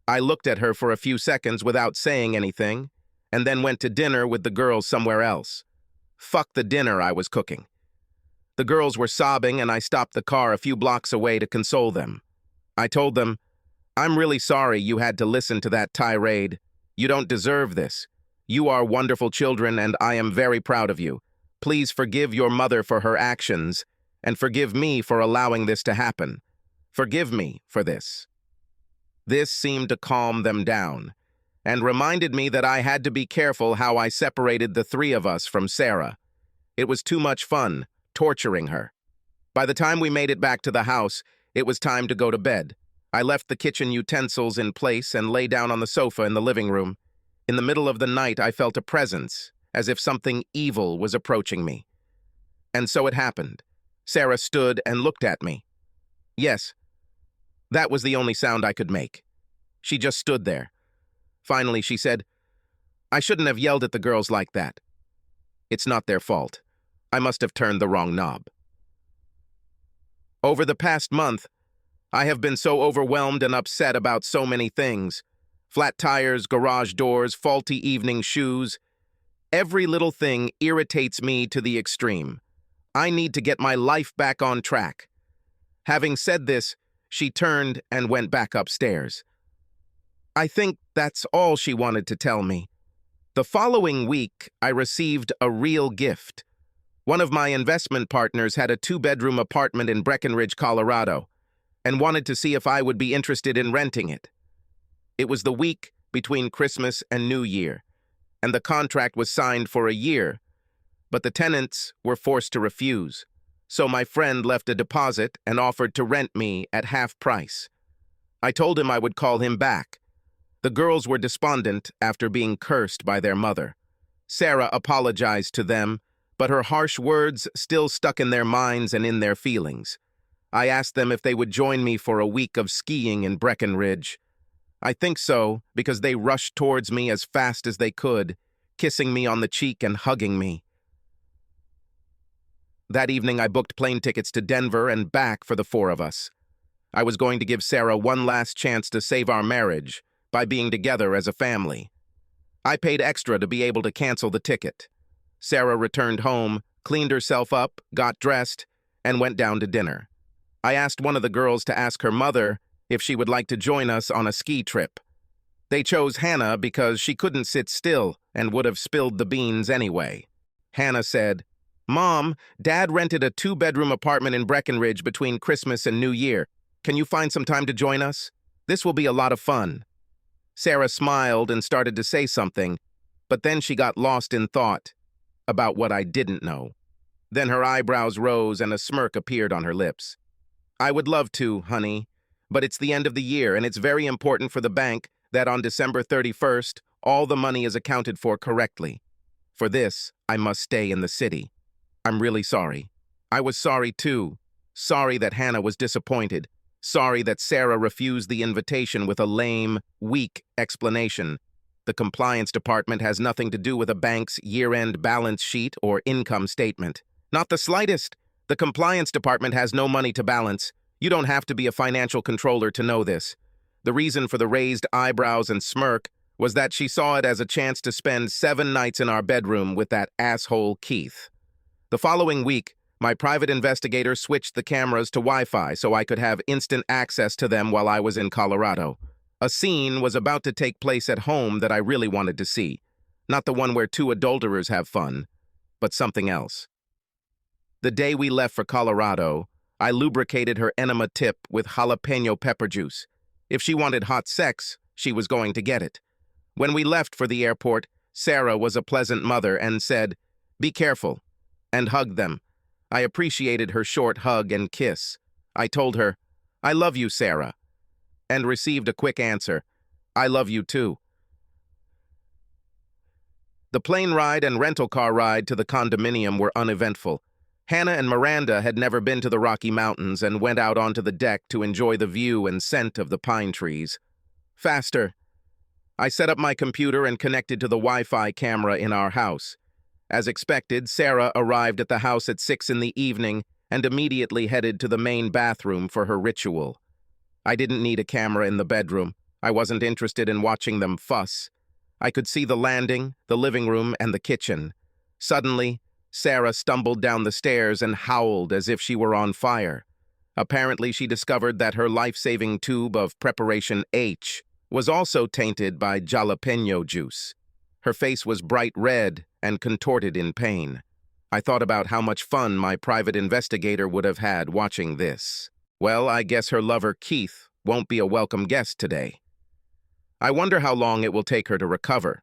I looked at her for a few seconds without saying anything, and then went to dinner with the girls somewhere else. Fuck the dinner I was cooking. The girls were sobbing, and I stopped the car a few blocks away to console them. I told them, "I'm really sorry you had to listen to that tirade. You don't deserve this. You are wonderful children, and I am very proud of you. Please forgive your mother for her actions, and forgive me for allowing this to happen. Forgive me for this." This seemed to calm them down, and reminded me that I had to be careful how I separated the 3 of us from Sarah. It was too much fun, torturing her. By the time we made it back to the house, it was time to go to bed. I left the kitchen utensils in place and lay down on the sofa in the living room. In the middle of the night, I felt a presence, as if something evil was approaching me. And so it happened. Sarah stood and looked at me. Yes, that was the only sound I could make. She just stood there. Finally, she said, "I shouldn't have yelled at the girls like that. It's not their fault. I must have turned the wrong knob." Over the past month, I have been so overwhelmed and upset about so many things. Flat tires, garage doors, faulty evening shoes. Every little thing irritates me to the extreme. I need to get my life back on track. Having said this, she turned and went back upstairs. I think that's all she wanted to tell me. The following week, I received a real gift. One of my investment partners had a 2-bedroom apartment in Breckenridge, Colorado, and wanted to see if I would be interested in renting it. It was the week between Christmas and New Year, and the contract was signed for a year, but the tenants were forced to refuse. So my friend left a deposit and offered to rent me at half price. I told him I would call him back. The girls were despondent after being cursed by their mother. Sarah apologized to them, but her harsh words still stuck in their minds and in their feelings. I asked them if they would join me for a week of skiing in Breckenridge. I think so, because they rushed towards me as fast as they could, kissing me on the cheek and hugging me. That evening, I booked plane tickets to Denver and back for the 4 of us. I was going to give Sarah one last chance to save our marriage by being together as a family. I paid extra to be able to cancel the ticket. Sarah returned home, cleaned herself up, got dressed, and went down to dinner. I asked one of the girls to ask her mother if she would like to join us on a ski trip. They chose Hannah because she couldn't sit still and would have spilled the beans anyway. Hannah said, "Mom, Dad rented a 2-bedroom apartment in Breckenridge between Christmas and New Year. Can you find some time to join us? This will be a lot of fun." Sarah smiled and started to say something, but then she got lost in thought about what I didn't know. Then her eyebrows rose and a smirk appeared on her lips. "I would love to, honey, but it's the end of the year and it's very important for the bank that on December 31st, all the money is accounted for correctly. For this, I must stay in the city. I'm really sorry." I was sorry too. Sorry that Hannah was disappointed. Sorry that Sarah refused the invitation with a lame, weak explanation. The compliance department has nothing to do with a bank's year-end balance sheet or income statement. Not the slightest. The compliance department has no money to balance. You don't have to be a financial controller to know this. The reason for the raised eyebrows and smirk was that she saw it as a chance to spend 7 nights in our bedroom with that asshole Keith. The following week, my private investigator switched the cameras to Wi-Fi so I could have instant access to them while I was in Colorado. A scene was about to take place at home that I really wanted to see. Not the one where 2 adulterers have fun, but something else. The day we left for Colorado, I lubricated her enema tip with jalapeno pepper juice. If she wanted hot sex, she was going to get it. When we left for the airport, Sarah was a pleasant mother and said, "Be careful," and hugged them. I appreciated her short hug and kiss. I told her, "I love you, Sarah," and received a quick answer, "I love you too." The plane ride and rental car ride to the condominium were uneventful. Hannah and Miranda had never been to the Rocky Mountains and went out onto the deck to enjoy the view and scent of the pine trees. Faster. I set up my computer and connected to the Wi-Fi camera in our house. As expected, Sarah arrived at the house at 6 in the evening and immediately headed to the main bathroom for her ritual. I didn't need a camera in the bedroom. I wasn't interested in watching them fuss. I could see the landing, the living room, and the kitchen. Suddenly, Sarah stumbled down the stairs and howled as if she were on fire. Apparently, she discovered that her life-saving tube of Preparation H was also tainted by jalapeno juice. Her face was bright red and contorted in pain. I thought about how much fun my private investigator would have had watching this. Well, I guess her lover Keith won't be a welcome guest today. I wonder how long it will take her to recover.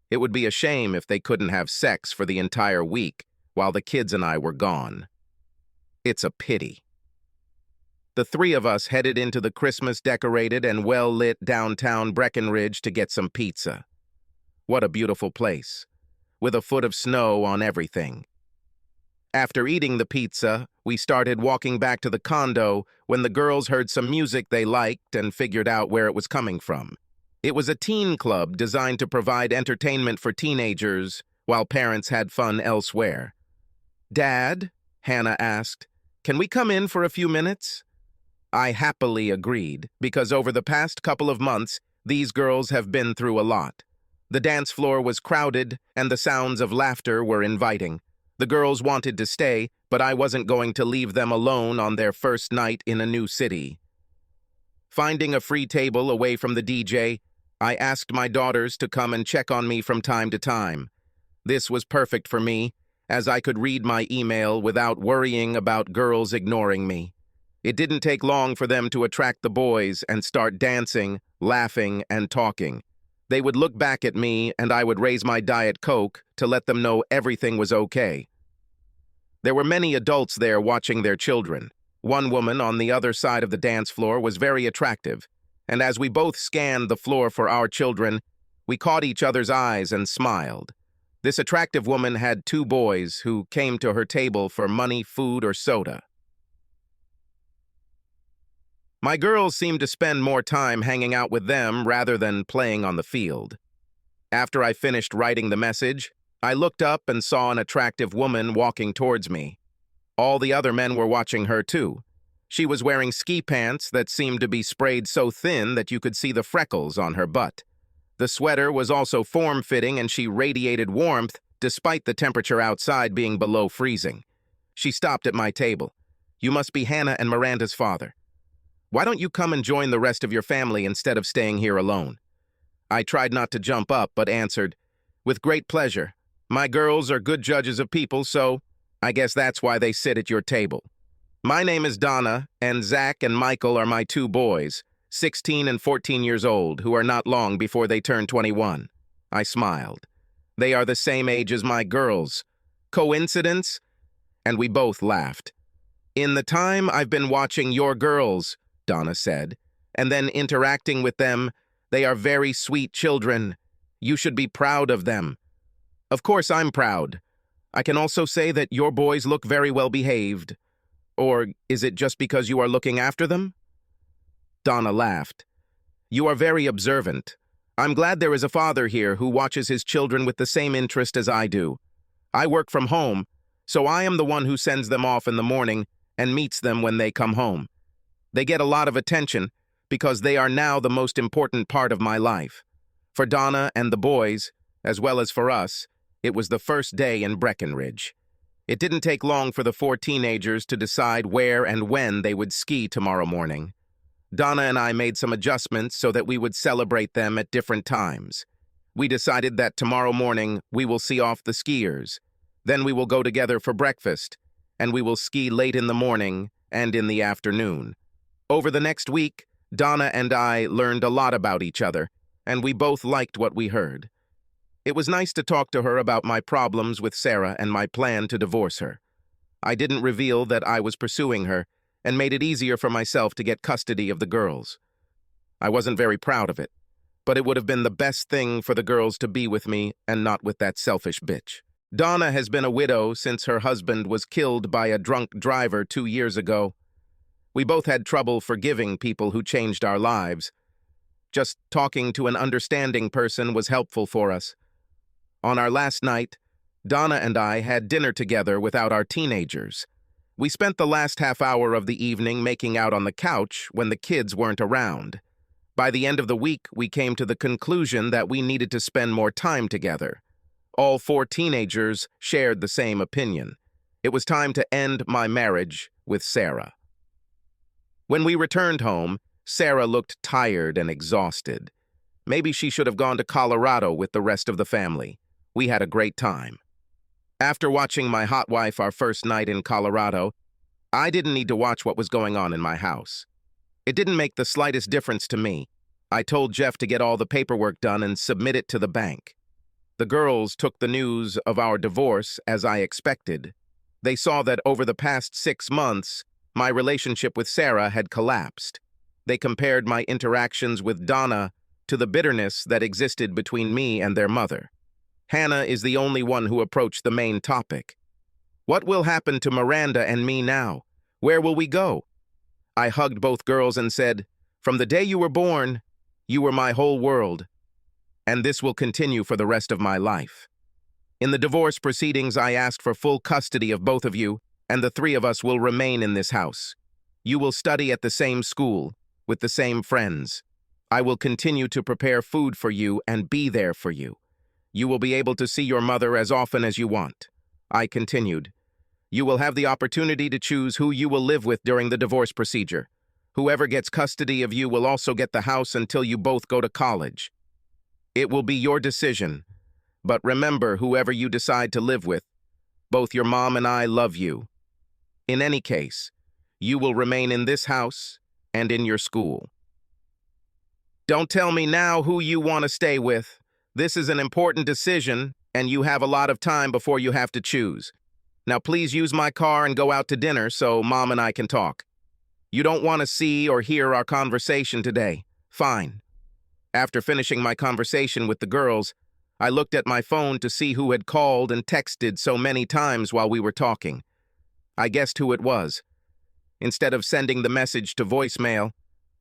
It would be a shame if they couldn't have sex for the entire week while the kids and I were gone. It's a pity. The 3 of us headed into the Christmas-decorated and well-lit downtown Breckenridge to get some pizza. What a beautiful place, with a foot of snow on everything. After eating the pizza, we started walking back to the condo when the girls heard some music they liked and figured out where it was coming from. It was a teen club designed to provide entertainment for teenagers while parents had fun elsewhere. "Dad," Hannah asked, "can we come in for a few minutes?" I happily agreed, because over the past couple of months, these girls have been through a lot. The dance floor was crowded, and the sounds of laughter were inviting. The girls wanted to stay, but I wasn't going to leave them alone on their first night in a new city. Finding a free table away from the DJ, I asked my daughters to come and check on me from time to time. This was perfect for me, as I could read my email without worrying about girls ignoring me. It didn't take long for them to attract the boys and start dancing, laughing, and talking. They would look back at me, and I would raise my Diet Coke to let them know everything was okay. There were many adults there watching their children. One woman on the other side of the dance floor was very attractive, and as we both scanned the floor for our children, we caught each other's eyes and smiled. This attractive woman had 2 boys who came to her table for money, food, or soda. My girls seemed to spend more time hanging out with them rather than playing on the field. After I finished writing the message, I looked up and saw an attractive woman walking towards me. All the other men were watching her too. She was wearing ski pants that seemed to be sprayed so thin that you could see the freckles on her butt. The sweater was also form-fitting, and she radiated warmth despite the temperature outside being below freezing. She stopped at my table. "You must be Hannah and Miranda's father. Why don't you come and join the rest of your family instead of staying here alone?" I tried not to jump up, but answered, "With great pleasure. My girls are good judges of people, so I guess that's why they sit at your table. My name is Donna, and Zach and Michael are my 2 boys, 16 and 14 years old, who are not long before they turn 21. I smiled. They are the same age as my girls. Coincidence? And we both laughed. "In the time I've been watching your girls," Donna said, "and then interacting with them, they are very sweet children. You should be proud of them." "Of course I'm proud. I can also say that your boys look very well behaved. Or is it just because you are looking after them?" Donna laughed. "You are very observant. I'm glad there is a father here who watches his children with the same interest as I do. I work from home, so I am the one who sends them off in the morning and meets them when they come home. They get a lot of attention because they are now the most important part of my life. For Donna and the boys, as well as for us, it was the first day in Breckenridge. It didn't take long for the 4 teenagers to decide where and when they would ski tomorrow morning. Donna and I made some adjustments so that we would celebrate them at different times. We decided that tomorrow morning we will see off the skiers. Then we will go together for breakfast, and we will ski late in the morning and in the afternoon. Over the next week, Donna and I learned a lot about each other, and we both liked what we heard. It was nice to talk to her about my problems with Sarah and my plan to divorce her. I didn't reveal that I was pursuing her, and made it easier for myself to get custody of the girls. I wasn't very proud of it, but it would have been the best thing for the girls to be with me and not with that selfish bitch. Donna has been a widow since her husband was killed by a drunk driver 2 years ago. We both had trouble forgiving people who changed our lives. Just talking to an understanding person was helpful for us. On our last night, Donna and I had dinner together without our teenagers. We spent the last half hour of the evening making out on the couch when the kids weren't around. By the end of the week, we came to the conclusion that we needed to spend more time together. All 4 teenagers shared the same opinion. It was time to end my marriage with Sarah. When we returned home, Sarah looked tired and exhausted. Maybe she should have gone to Colorado with the rest of the family. We had a great time. After watching my hot wife our first night in Colorado, I didn't need to watch what was going on in my house. It didn't make the slightest difference to me. I told Jeff to get all the paperwork done and submit it to the bank. The girls took the news of our divorce as I expected. They saw that over the past 6 months, my relationship with Sarah had collapsed. They compared my interactions with Donna to the bitterness that existed between me and their mother. Hannah is the only one who approached the main topic. What will happen to Miranda and me now? Where will we go? I hugged both girls and said, "From the day you were born, you were my whole world, and this will continue for the rest of my life." In the divorce proceedings, I asked for full custody of both of you, and the three of us will remain in this house. You will study at the same school, with the same friends. I will continue to prepare food for you and be there for you. You will be able to see your mother as often as you want. I continued. You will have the opportunity to choose who you will live with during the divorce procedure. Whoever gets custody of you will also get the house until you both go to college. It will be your decision, but remember, whoever you decide to live with, both your mom and I love you. In any case, you will remain in this house and in your school. Don't tell me now who you want to stay with. This is an important decision, and you have a lot of time before you have to choose. Now please use my car and go out to dinner so Mom and I can talk. You don't want to see or hear our conversation today. Fine. After finishing my conversation with the girls, I looked at my phone to see who had called and texted so many times while we were talking. I guessed who it was. Instead of sending the message to voicemail,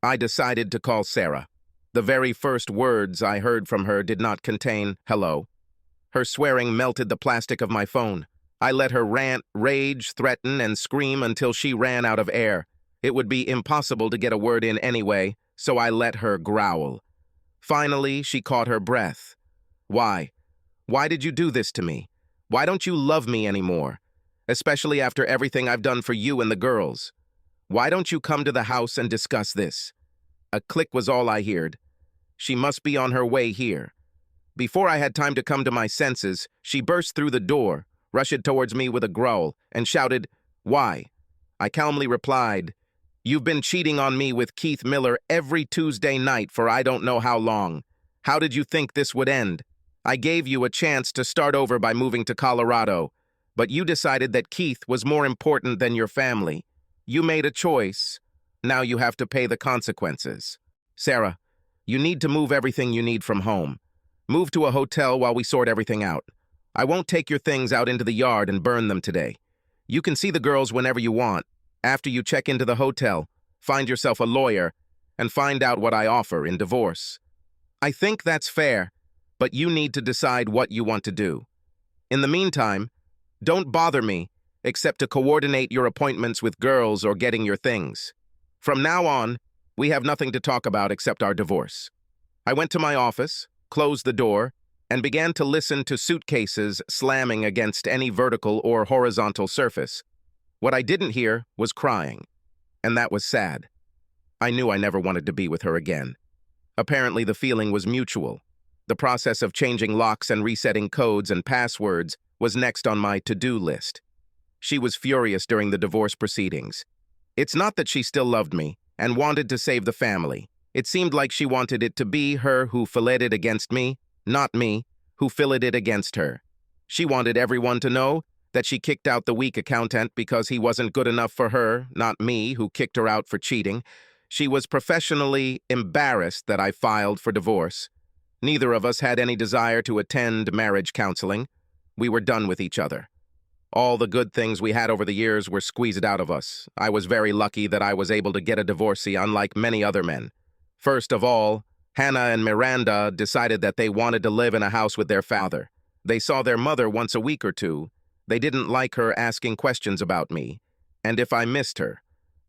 I decided to call Sarah. The very first words I heard from her did not contain hello. Her swearing melted the plastic of my phone. I let her rant, rage, threaten, and scream until she ran out of air. It would be impossible to get a word in anyway, so I let her growl. Finally, she caught her breath. Why? Why did you do this to me? Why don't you love me anymore? Especially after everything I've done for you and the girls. Why don't you come to the house and discuss this? A click was all I heard. She must be on her way here. Before I had time to come to my senses, she burst through the door, rushed towards me with a growl, and shouted, "Why?" I calmly replied, "You've been cheating on me with Keith Miller every Tuesday night for I don't know how long. How did you think this would end? I gave you a chance to start over by moving to Colorado, but you decided that Keith was more important than your family. You made a choice. Now you have to pay the consequences. Sarah, you need to move everything you need from home. Move to a hotel while we sort everything out. I won't take your things out into the yard and burn them today. You can see the girls whenever you want. After you check into the hotel, find yourself a lawyer, and find out what I offer in divorce. I think that's fair, but you need to decide what you want to do. In the meantime, don't bother me, except to coordinate your appointments with girls or getting your things. From now on, we have nothing to talk about except our divorce." I went to my office, closed the door, and began to listen to suitcases slamming against any vertical or horizontal surface. What I didn't hear was crying, and that was sad. I knew I never wanted to be with her again. Apparently, the feeling was mutual. The process of changing locks and resetting codes and passwords was next on my to-do list. She was furious during the divorce proceedings. It's not that she still loved me and wanted to save the family. It seemed like she wanted it to be her who filleted against me, not me, who filleted against her. She wanted everyone to know that she kicked out the weak accountant because he wasn't good enough for her, not me, who kicked her out for cheating. She was professionally embarrassed that I filed for divorce. Neither of us had any desire to attend marriage counseling. We were done with each other. All the good things we had over the years were squeezed out of us. I was very lucky that I was able to get a divorcee, unlike many other men. First of all, Hannah and Miranda decided that they wanted to live in a house with their father. They saw their mother once a week or two. They didn't like her asking questions about me, and if I missed her.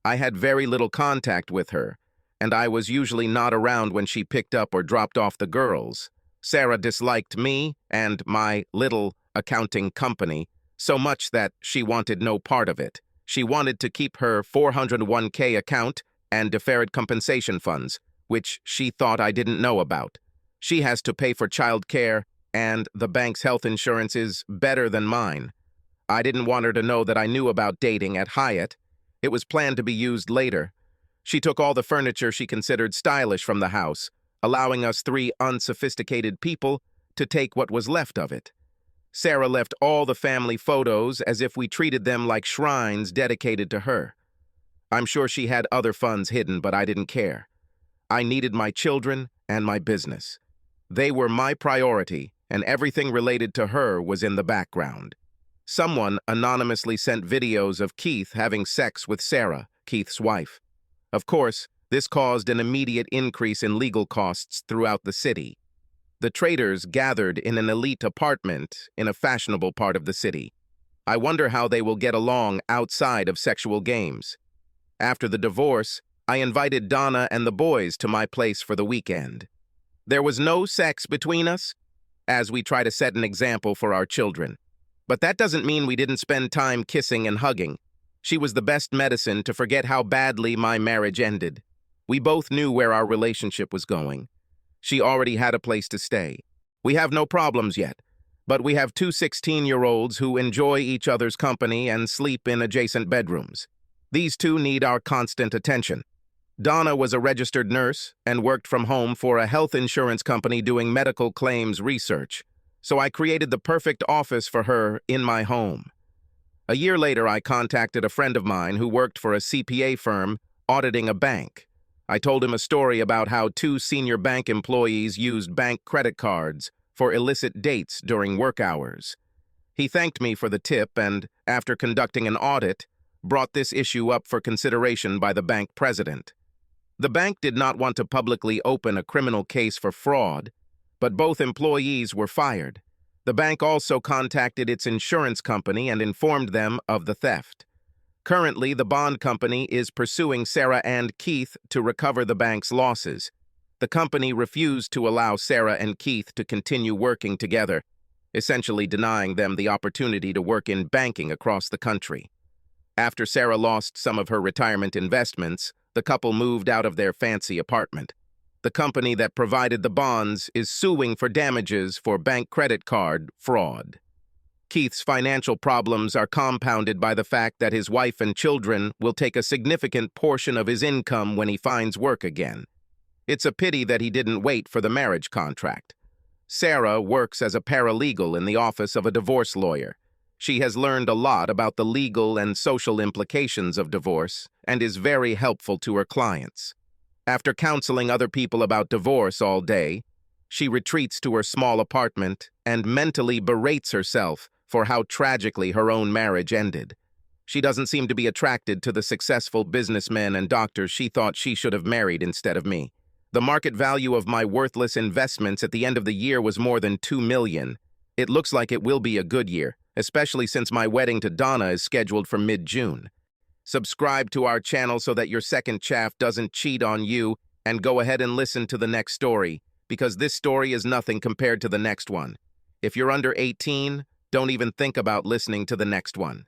I had very little contact with her, and I was usually not around when she picked up or dropped off the girls. Sarah disliked me and my little accounting company so much that she wanted no part of it. She wanted to keep her 401k account and deferred compensation funds, which she thought I didn't know about. She has to pay for child care, and the bank's health insurance is better than mine. I didn't want her to know that I knew about dating at Hyatt. It was planned to be used later. She took all the furniture she considered stylish from the house, allowing us three unsophisticated people to take what was left of it. Sarah left all the family photos as if we treated them like shrines dedicated to her. I'm sure she had other funds hidden, but I didn't care. I needed my children and my business. They were my priority, and everything related to her was in the background. Someone anonymously sent videos of Keith having sex with Sarah, Keith's wife. Of course, this caused an immediate increase in legal costs throughout the city. The traders gathered in an elite apartment in a fashionable part of the city. I wonder how they will get along outside of sexual games. After the divorce, I invited Donna and the boys to my place for the weekend. There was no sex between us, as we try to set an example for our children. But that doesn't mean we didn't spend time kissing and hugging. She was the best medicine to forget how badly my marriage ended. We both knew where our relationship was going. She already had a place to stay. We have no problems yet, but we have two 16-year-olds who enjoy each other's company and sleep in adjacent bedrooms. These two need our constant attention. Donna was a registered nurse and worked from home for a health insurance company doing medical claims research, so I created the perfect office for her in my home. A year later, I contacted a friend of mine who worked for a CPA firm auditing a bank. I told him a story about how two senior bank employees used bank credit cards for illicit dates during work hours. He thanked me for the tip and, after conducting an audit, brought this issue up for consideration by the bank president. The bank did not want to publicly open a criminal case for fraud, but both employees were fired. The bank also contacted its insurance company and informed them of the theft. Currently, the bond company is pursuing Sarah and Keith to recover the bank's losses. The company refused to allow Sarah and Keith to continue working together, essentially denying them the opportunity to work in banking across the country. After Sarah lost some of her retirement investments, the couple moved out of their fancy apartment. The company that provided the bonds is suing for damages for bank credit card fraud. Keith's financial problems are compounded by the fact that his wife and children will take a significant portion of his income when he finds work again. It's a pity that he didn't wait for the marriage contract. Sarah works as a paralegal in the office of a divorce lawyer. She has learned a lot about the legal and social implications of divorce and is very helpful to her clients. After counseling other people about divorce all day, she retreats to her small apartment and mentally berates herself for how tragically her own marriage ended. She doesn't seem to be attracted to the successful businessmen and doctors she thought she should have married instead of me. The market value of my worthless investments at the end of the year was more than $2 million. It looks like it will be a good year, especially since my wedding to Donna is scheduled for mid-June. Subscribe to our channel so that your second chaff doesn't cheat on you, and go ahead and listen to the next story, because this story is nothing compared to the next one. If you're under 18, don't even think about listening to the next one.